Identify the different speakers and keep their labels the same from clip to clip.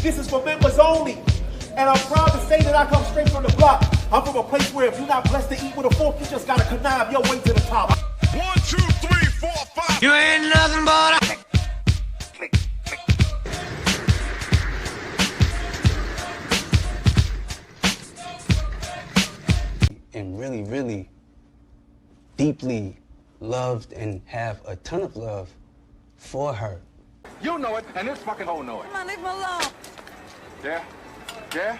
Speaker 1: This is for members only. And I'm proud to say that I come straight from the block. I'm from a place where if you're not blessed to eat with a fork, you just gotta connive your way to the top.
Speaker 2: 1, 2, 3, 4, 5.
Speaker 3: You ain't nothing but a...
Speaker 4: And really, really deeply loved and have a ton of love for her.
Speaker 2: You know it, and this fucking hoe know it.
Speaker 5: Come on, leave him alone.
Speaker 2: Yeah? Yeah?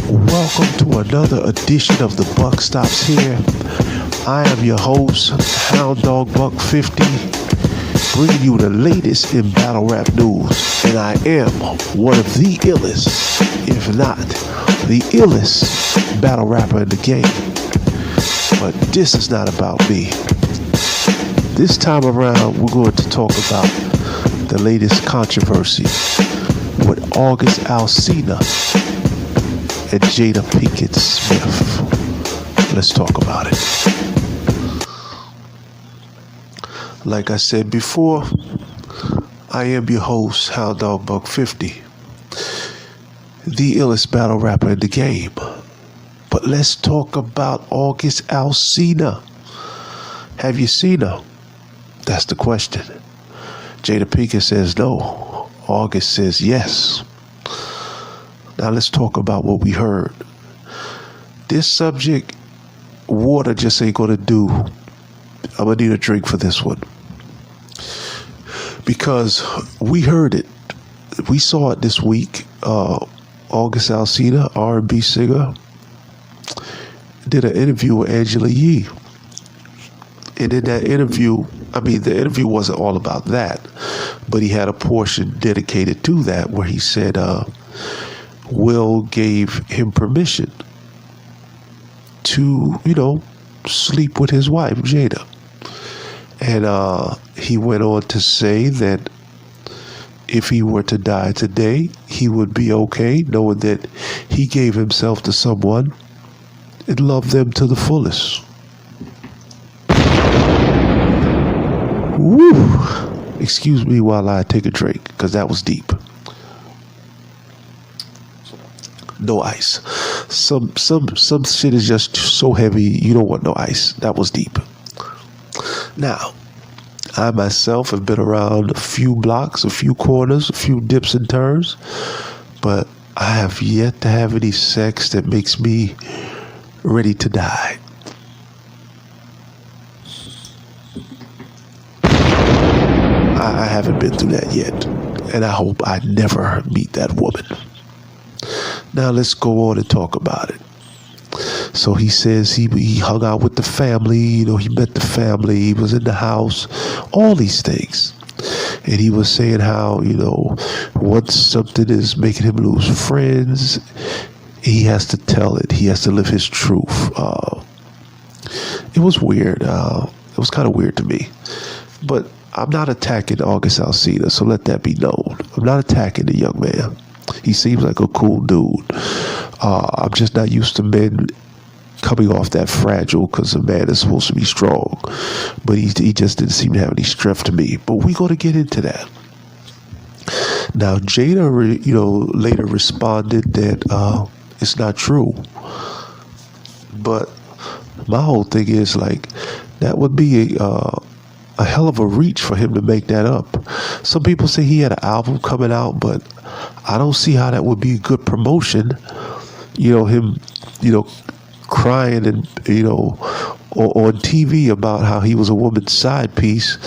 Speaker 6: Welcome to another edition of The Buck Stops Here. I am your host, Hound Dog Buck 50, bringing you the latest in battle rap news. And I am one of the illest, if not the illest battle rapper in the game. But this is not about me. This time around, we're going to talk about the latest controversy with August Alsina and Jada Pinkett Smith. Let's talk about it. Like I said before, I am your host, Hound Dog Buck 50, the illest battle rapper in the game. But let's talk about August Alsina. Have you seen her? That's the question. Jada Pinkett says no. August says yes. Now let's talk about what we heard. This subject, water just ain't gonna do. I'm gonna need a drink for this one. Because we heard it. We saw it this week. August Alsina, R&B singer, did an interview with Angela Yee. And in that interview, the interview wasn't all about that, but he had a portion dedicated to that where he said Will gave him permission to, sleep with his wife, Jada. And he went on to say that if he were to die today, he would be okay, knowing that he gave himself to someone and loved them to the fullest. Woo! Excuse me while I take a drink, because that was deep. No ice. Some shit is just so heavy you don't want no ice. That was deep. Now, I myself have been around a few blocks, a few corners, a few dips and turns, but I have yet to have any sex that makes me ready to die. I haven't been through that yet, and I hope I never meet that woman. Now let's go on and talk about it. So he says he hung out with the family, he met the family, he was in the house, all these things. And he was saying how, once something is making him lose friends, he has to tell it. He has to live his truth. It was weird. It was kind of weird to me. But I'm not attacking August Alsina, so let that be known. I'm not attacking the young man. He seems like a cool dude. I'm just not used to men coming off that fragile, because a man is supposed to be strong. But he just didn't seem to have any strength to me. But we're going to get into that. Now, Jada, later responded that it's not true. But my whole thing is, that would be a hell of a reach for him to make that up. Some people say he had an album coming out, but I don't see how that would be good promotion. Him, crying and, on TV about how he was a woman's side piece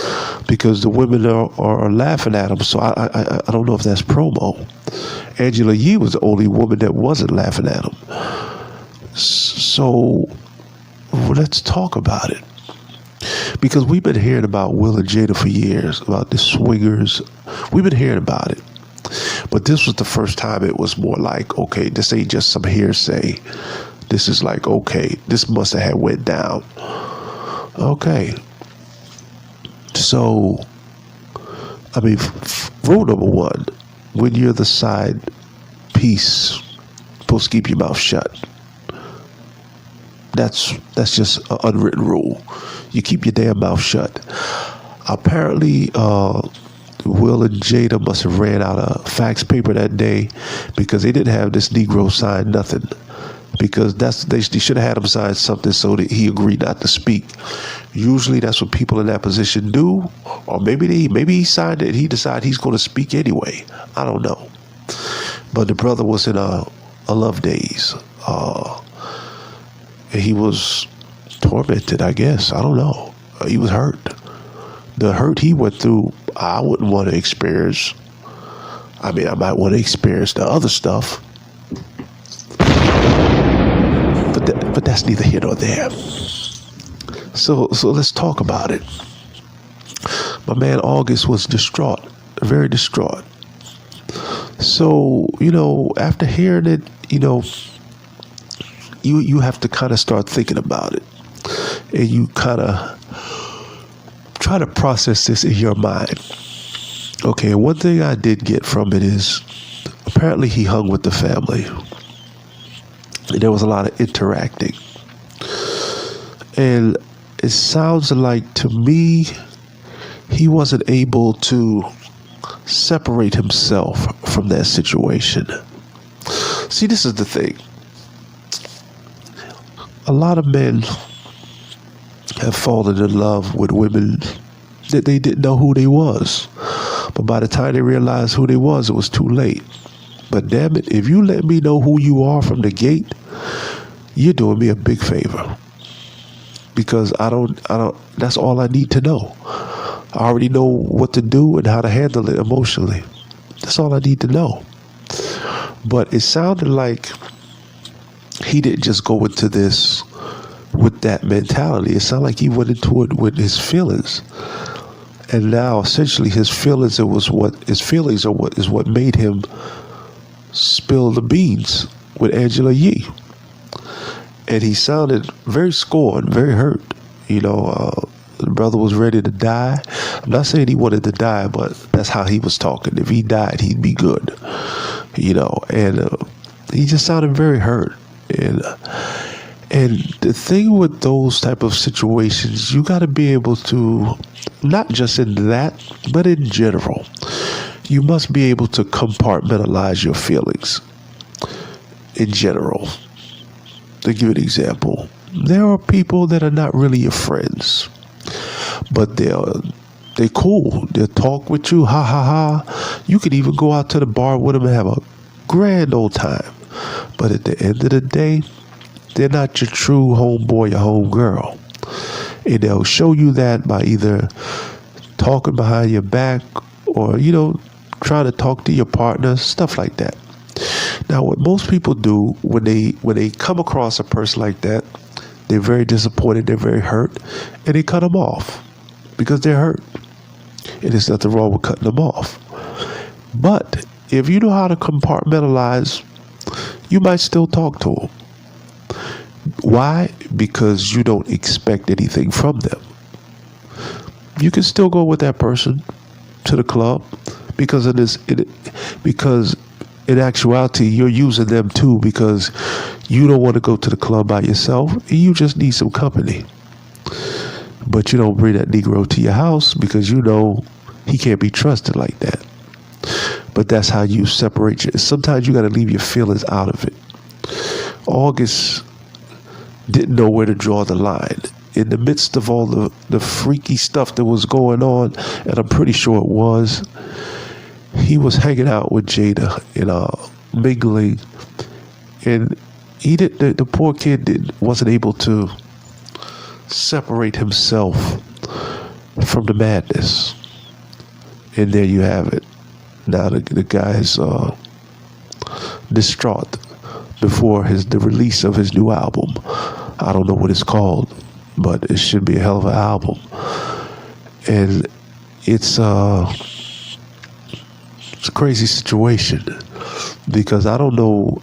Speaker 6: because the women are laughing at him. So I don't know if that's promo. Angela Yee was the only woman that wasn't laughing at him. So let's talk about it. Because we've been hearing about Will and Jada for years, about the swingers. We've been hearing about it. But this was the first time it was more like, okay, this ain't just some hearsay. This is like, okay, this must have went down. Okay. So, rule number one, when you're the side piece, supposed to keep your mouth shut. That's just an unwritten rule. You keep your damn mouth shut. Apparently, Will and Jada must have ran out of fax paper that day because they didn't have this Negro sign nothing. Because they should have had him sign something so that he agreed not to speak. Usually that's what people in that position do. Or maybe he signed it and he decided he's going to speak anyway. I don't know. But the brother was in a love daze. And he was tormented, I guess. I don't know. He was hurt. The hurt he went through, I wouldn't want to experience. I mean, I might want to experience the other stuff. But that's neither here nor there. So let's talk about it. My man August was distraught, very distraught. So, after hearing it, you have to kind of start thinking about it. And you kind of try to process this in your mind. Okay, one thing I did get from it is apparently he hung with the family. There was a lot of interacting. And it sounds like to me he wasn't able to separate himself from that situation. See, this is the thing. A lot of men have fallen in love with women that they didn't know who they was. But by the time they realized who they was, it was too late. But damn it, if you let me know who you are from the gate, you're doing me a big favor. Because I don't, that's all I need to know. I already know what to do and how to handle it emotionally. That's all I need to know. But it sounded like he didn't just go into this with that mentality. It sounded like he went into it with his feelings. And now essentially his feelings are what made him spill the beans with Angela Yee. And he sounded very scorned, very hurt. The brother was ready to die. I'm not saying he wanted to die, but that's how he was talking. If he died, he'd be good. And he just sounded very hurt. And the thing with those type of situations, you got to be able to, not just in that, but in general, you must be able to compartmentalize your feelings in general. To give an example, there are people that are not really your friends, but they're cool. They'll talk with you, ha ha ha. You could even go out to the bar with them and have a grand old time. But at the end of the day, they're not your true homeboy or homegirl. And they'll show you that by either talking behind your back or, trying to talk to your partner, stuff like that. Now, what most people do when they come across a person like that, they're very disappointed, they're very hurt, and they cut them off because they're hurt. And there's nothing wrong with cutting them off. But if you know how to compartmentalize, you might still talk to them. Why? Because you don't expect anything from them. You can still go with that person to the club because in actuality, you're using them too because you don't want to go to the club by yourself. You just need some company. But you don't bring that Negro to your house because he can't be trusted like that. But that's how you separate you. Sometimes you got to leave your feelings out of it. August didn't know where to draw the line. In the midst of all the freaky stuff that was going on, and I'm pretty sure it was, he was hanging out with Jada and mingling, and the poor kid wasn't able to separate himself from the madness. And there you have it. Now the guy is distraught before the release of his new album. I don't know what it's called, but it should be a hell of an album. And it's a crazy situation because I don't know.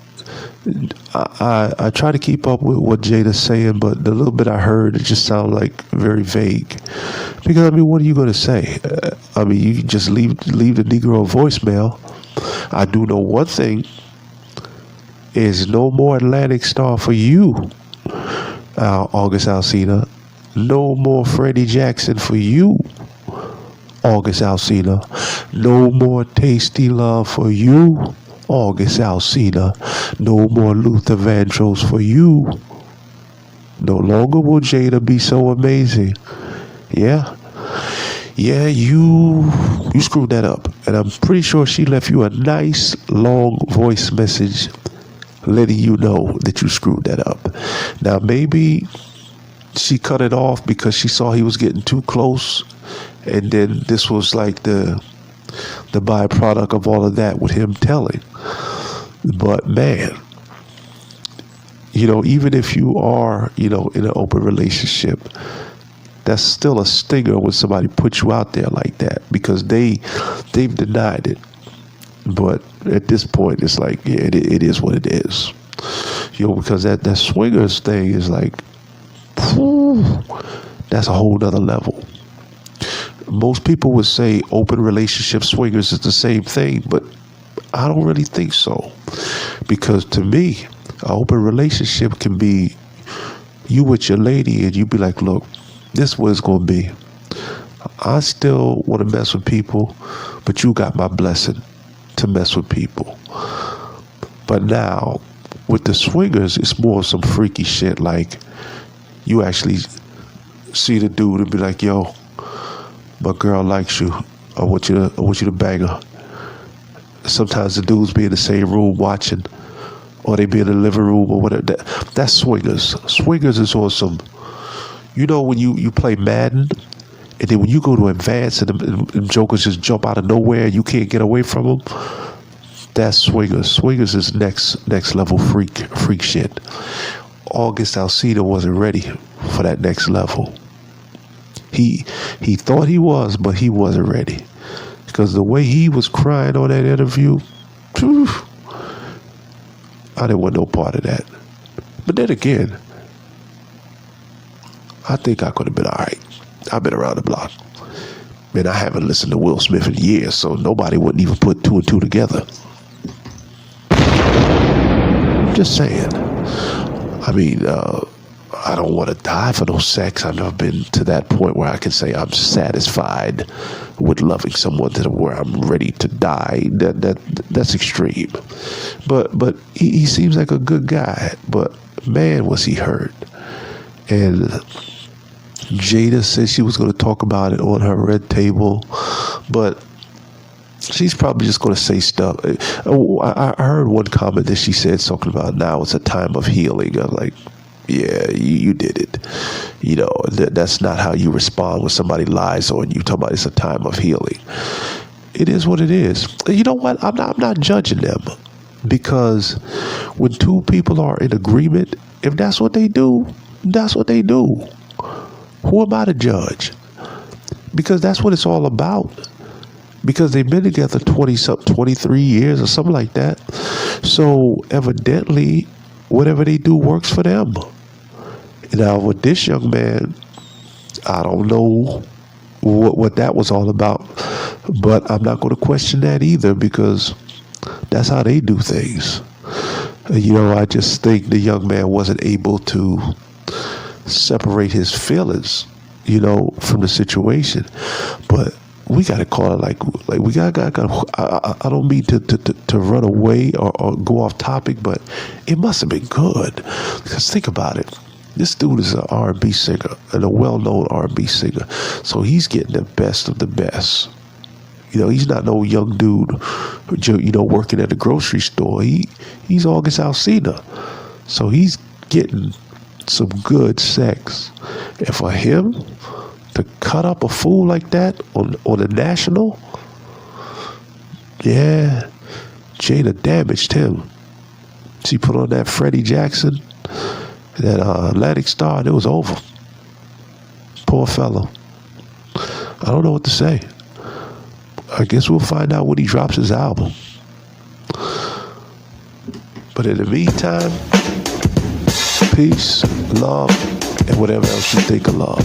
Speaker 6: I try to keep up with what Jada's saying, but the little bit I heard, it just sounded like very vague. Because what are you going to say? You can just leave the Negro a voicemail. I do know one thing: is no more Atlantic Star for you, August Alsina. No more Freddie Jackson for you, August Alsina. No more tasty love for you, August Alsina. No more Luther Vandross for you. No longer will Jada be so amazing. Yeah. Yeah, you screwed that up. And I'm pretty sure she left you a nice long voice message letting you know that you screwed that up. Now maybe she cut it off because she saw he was getting too close, and then this was like the byproduct of all of that with him telling. But man, even if you are, in an open relationship, that's still a stinger when somebody puts you out there like that, because they've denied it. But at this point, it's like, yeah, it is what it is. Because that swingers thing is like, whew, that's a whole nother level. Most people would say open relationship swingers is the same thing, but I don't really think so. Because to me, an open relationship can be you with your lady and you be like, look, this is what it's going to be. I still want to mess with people, but you got my blessing to mess with people. But now, with the swingers, it's more some freaky shit. Like, you actually see the dude and be like, yo, my girl likes you. I want you to bang her. Sometimes the dudes be in the same room watching, or they be in the living room or whatever. That's swingers. Swingers is on some, when you play Madden, and then when you go to advance and them jokers just jump out of nowhere and you can't get away from them, that's swingers. Swingers is next level freak shit. August Alsina wasn't ready for that next level. He thought he was, but he wasn't ready. Because the way he was crying on that interview, phew, I didn't want no part of that. But then again, I think I could have been all right. I've been around the block. Man, I haven't listened to Will Smith in years, so nobody wouldn't even put two and two together. Just saying. I mean, I don't want to die for no sex. I've never been to that point where I can say I'm satisfied with loving someone to where I'm ready to die. That's extreme. But he seems like a good guy. But man, was he hurt. And Jada said she was going to talk about it on her red table, but she's probably just going to say stuff. I heard one comment that she said something about now it's a time of healing. I'm like, yeah, you did it. That's not how you respond when somebody lies on you. Talk about it's a time of healing. It is what it is. You know what? I'm not judging them, because when two people are in agreement, if that's what they do, that's what they do. Who am I to judge? Because that's what it's all about. Because they've been together 23 years or something like that. So evidently, whatever they do works for them. Now, with this young man, I don't know what that was all about. But I'm not going to question that either, because that's how they do things. I just think the young man wasn't able to separate his feelings, from the situation. But we got to call it like we got. I don't mean to run away or go off topic, but it must have been good, because think about it. This dude is an R&B singer, and a well-known R&B singer, so he's getting the best of the best. He's not no young dude, working at the grocery store. He's August Alsina, so he's getting some good sex. And for him to cut up a fool like that on the national, yeah, Jada damaged him. She put on that Freddie Jackson, that Atlantic Star, and it was over. Poor fellow. I don't know what to say. I guess we'll find out when he drops his album. But in the meantime, peace, love, and whatever else you think of love.